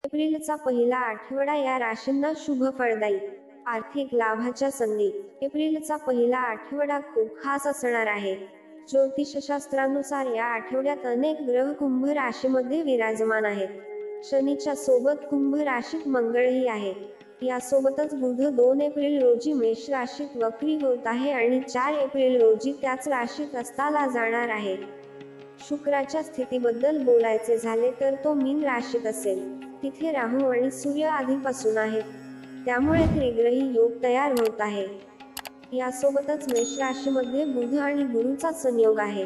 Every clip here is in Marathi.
एप्रिलचा पहिला आठवडा या राशींना शुभ फळदायी. आर्थिक लाभाच्या संधी. एप्रिलचा पहिला आठवडा खूप खास असणार आहे. ज्योतिषशास्त्रानुसार या आठवड्यात अनेक ग्रह कुंभ राशीमध्ये विराजमान आहेत. शनीच्या सोबत कुंभ राशीत मंगळही आहे. यासोबतच बुध 2 एप्रिल रोजी मेष राशीत वक्री होत आहे आणि 4 एप्रिल रोजी त्याच राशीत अस्ताला जाणार आहे. शुक्राच्या स्थितीबद्दल बोलायचे झाले तर तो मीन राशीत असेल. तिथे राहू आणि सूर्य आधीपासून आहेत, त्यामुळे त्रिग्रही योग तयार होत आहे. यासोबतच मेष राशीमध्ये बुध आणि गुरूचा संयोग आहे.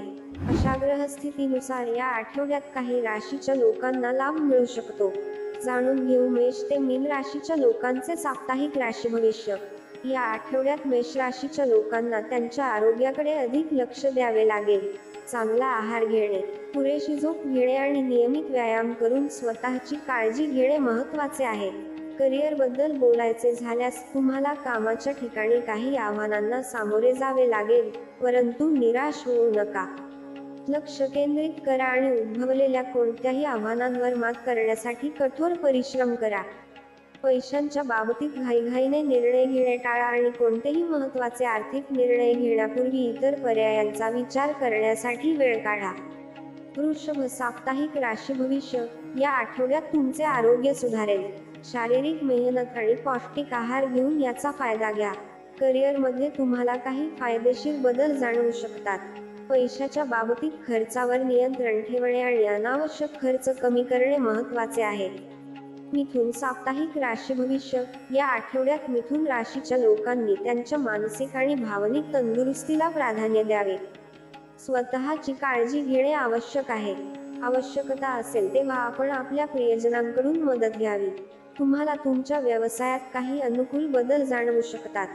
अशा ग्रहस्थितीनुसार या आठवड्यात काही राशीच्या लोकांना लाभ मिळू शकतो. जाणून घेऊ मेष ते मीन राशीच्या लोकांचे साप्ताहिक राशी भविष्य. या आठवड्यात मेष राशीच्या लोकांना त्यांच्या आरोग्याकडे अधिक लक्ष द्यावे लागेल. चांगला आहार घेणे, पुरेशी झोप घेणे आणि नियमित व्यायाम करून स्वतःची काळजी घेणे महत्त्वाचे आहे. करिअरबद्दल बोलायचे झाल्यास तुम्हाला कामाच्या ठिकाणी काही आव्हानांना सामोरे जावे लागेल, परंतु निराश होऊ नका. लक्ष केंद्रित करा आणि उद्भवलेल्या कोणत्याही आव्हानांवर मात करण्यासाठी कठोर परिश्रम करा. पैशांच्या बाबतीत घाईघाईने निर्णय घेणे टाळा आणि कोणतेही महत्त्वाचे आर्थिक निर्णय घेण्यापूर्वी इतर पर्यायांचा विचार करण्यासाठी वेळ काढा. वृषभ साप्ताहिक राशी भविष्य. या आठवड्यात तुमचे आरोग्य सुधारेल. शारीरिक मेहनत आणि पौष्टिक आहार घेऊन याचा फायदा घ्या. करिअरमध्ये तुम्हाला काही फायदेशीर बदल जाणवू शकतात. पैशाच्या बाबतीत खर्चावर नियंत्रण ठेवणे आणि अनावश्यक खर्च कमी करणे महत्त्वाचे आहे. मिथुन साप्ताहिक राशी भविष्य. या आठवड्यात मिथुन राशीच्या लोकांनी त्यांच्या मानसिक आणि भावनिक तंदुरुस्तीला प्राधान्य द्यावे. स्वतःची काळजी घेणे आवश्यक आहे. आवश्यकता असेल तेव्हा आपण आपल्या प्रियजनांकडून मदत घ्यावी. तुम्हाला तुमच्या व्यवसायात काही अनुकूल बदल जाणवू शकतात.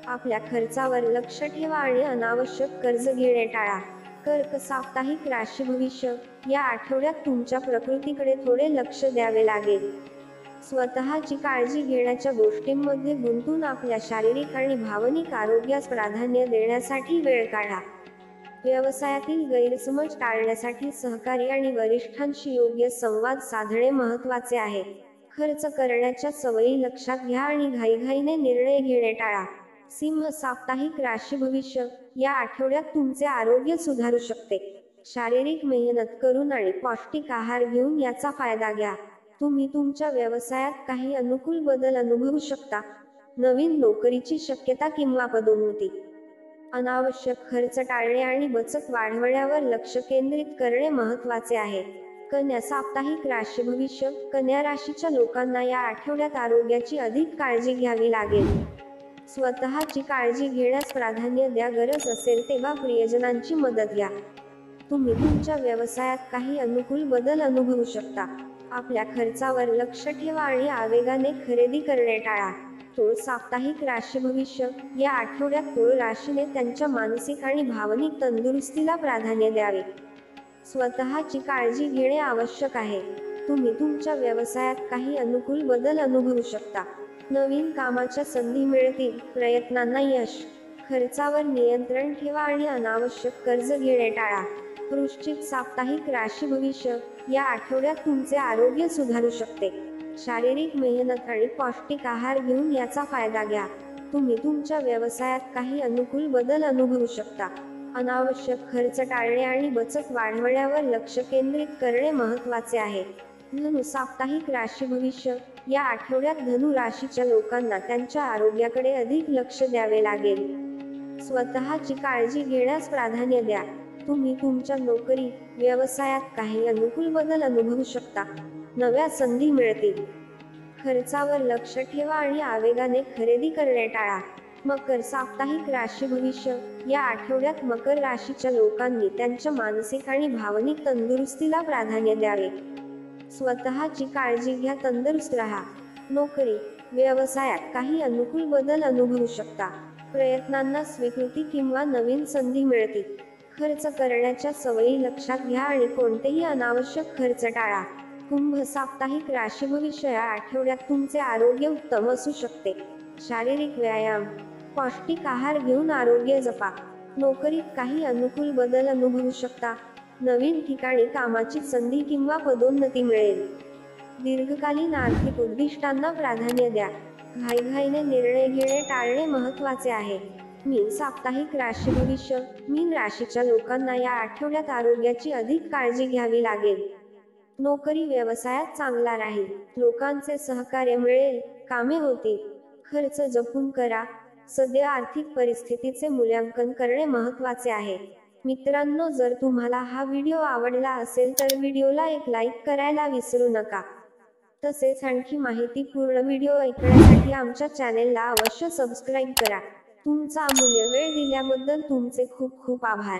आपल्या खर्चावर लक्ष ठेवा आणि अनावश्यक कर्ज घेणे टाळा. कर्क साप्ताहिक राशी भविष्य. या आठवड्यात तुमच्या प्रकृतीकडे थोडे लक्ष द्यावे लागेल. स्वतःची काळजी घेण्याच्या गोष्टींमध्ये गुंतून आपल्या शारीरिक आणि भावनिक आरोग्यास प्राधान्य देण्यासाठी वेळ काढा. व्यवसायातील गैरसमज टाळण्यासाठी सहकारी आणि वरिष्ठांशी योग्य संवाद साधणे महत्त्वाचे आहे. खर्च करण्याच्या सवयी लक्षात घ्या आणि घाईघाईने निर्णय घेणे टाळा. सिंह साप्ताहिक राशी भविष्य. या आठवड्यात तुमचे आरोग्य सुधारू शकते. शारीरिक मेहनत करून आणि पौष्टिक आहार घेऊन याचा फायदा घ्या. तुम्ही तुमच्या व्यवसायात काही अनुकूल बदल अनुभवू शकता. नवीन नोकरीची शक्यता किंवा पदोन्नती. अनावश्यक खर्च टाळणे आणि बचत वाढवण्यावर लक्ष केंद्रित करणे महत्त्वाचे आहे. कन्या साप्ताहिक राशी भविष्य. कन्या राशीच्या लोकांना या आठवड्यात आरोग्याची अधिक काळजी घ्यावी लागेल. स्वतःची काळजी घेण्यास प्राधान्य द्या. गरज असेल तेव्हा प्रियजनांची मदत घ्या. तुम्ही तुमच्या व्यवसायात काही अनुकूल बदल अनुभवू शकता. आपल्या खर्चावर लक्ष ठेवा आणि आवेगाने खरेदी करणे टाळा. तुळ साप्ताहिक राशी भविष्य. या आठवड्यात तुळ राशीने त्यांच्या मानसिक आणि भावनिक तंदुरुस्तीला प्राधान्य द्यावे. स्वतःची काळजी घेणे आवश्यक आहे. तुम्ही तुमच्या व्यवसायात काही अनुकूल बदल अनुभवू शकता. नवीन कामाच्या संधी मिळतील. प्रयत्नांना यश. खर्चावर नियंत्रण ठेवा आणि अनावश्यक कर्ज घेणे टाळा. वृश्चिक साप्ताहिक राशी भविष्य. या आठवड्यात तुमचे आरोग्य सुधारू शकते. शारीरिक मेहनत आणि पौष्टिक आहार घेऊन याचा फायदा घ्या. तुम्ही तुमच्या व्यवसायात काही अनुकूल बदल अनुभवू शकता. अनावश्यक खर्च टाळणे आणि बचत वाढवण्यावर लक्ष केंद्रित करणे महत्त्वाचे आहे. धनु साप्ताहिक राशी भविष्य. या आठवड्यात धनु राशीच्या लोकांना त्यांच्या आरोग्याकडे अधिक लक्ष द्यावे लागेल. स्वतःची काळजी घेण्यास प्राधान्य द्या. तुम्ही तुमच्या नोकरी, व्यवसायात काही अनुकूल बदल अनुभवू शकता. नव्या संधी मिळतील. खर्चावर लक्ष ठेवा आणि आवेगाने खरेदी करणे टाळा. मकर साप्ताहिक राशी भविष्य. या आठवड्यात मकर राशीच्या लोकांनी त्यांच्या मानसिक आणि भावनिक तंदुरुस्तीला प्राधान्य द्यावे. स्वतःची काळजी घ्या. तंदुरुस्त राहा. नोकरी, व्यवसायात काही अनुकूल बदल अनुभवू शकता. प्रयत्नांना स्वीकृती किंवा नवीन संधी मिळतील. खर्च करण्याच्या सवयी लक्षात घ्या आणि कोणतेही अनावश्यक खर्च टाळा. कुंभ साप्ताहिक राशी भविष्य. या आठवड्यात तुमचे आरोग्य उत्तम असू शकते. शारीरिक व्यायाम, पौष्टिक आहार घेऊन आरोग्य जपा. नोकरीत काही अनुकूल बदल अनुभवू शकता. नवीन ठिकाणी कामाची संधी किंवा पदोन्नती मिळेल. दीर्घकालीन आर्थिक उद्दिष्टांना प्राधान्य द्या. घाईघाईने निर्णय घेणे टाळणे महत्त्वाचे आहे. मीन साप्ताहिक राशी भविष्य. मीन राशीच्या लोकांना या आठवड्यात आरोग्याची अधिक काळजी घ्यावी लागेल. नोकरी व्यवसायात चांगला राहील. लोकांचे सहकार्य मिळेल. कामे होतील. खर्च जपून करा. सध्या आर्थिक परिस्थितीचे मूल्यांकन करणे महत्त्वाचे आहे. मित्रांनो, जर तुम्हाला हा व्हिडिओ आवडला असेल तर व्हिडिओला एक लाईक करायला विसरू नका. तसेच आणखी माहितीपूर्ण व्हिडिओ ऐकण्यासाठी आमच्या चॅनेलला अवश्य सबस्क्राईब करा. तुमचा अमूल्य वेळ दिल्याबद्दल तुमचे खूप खूप आभार.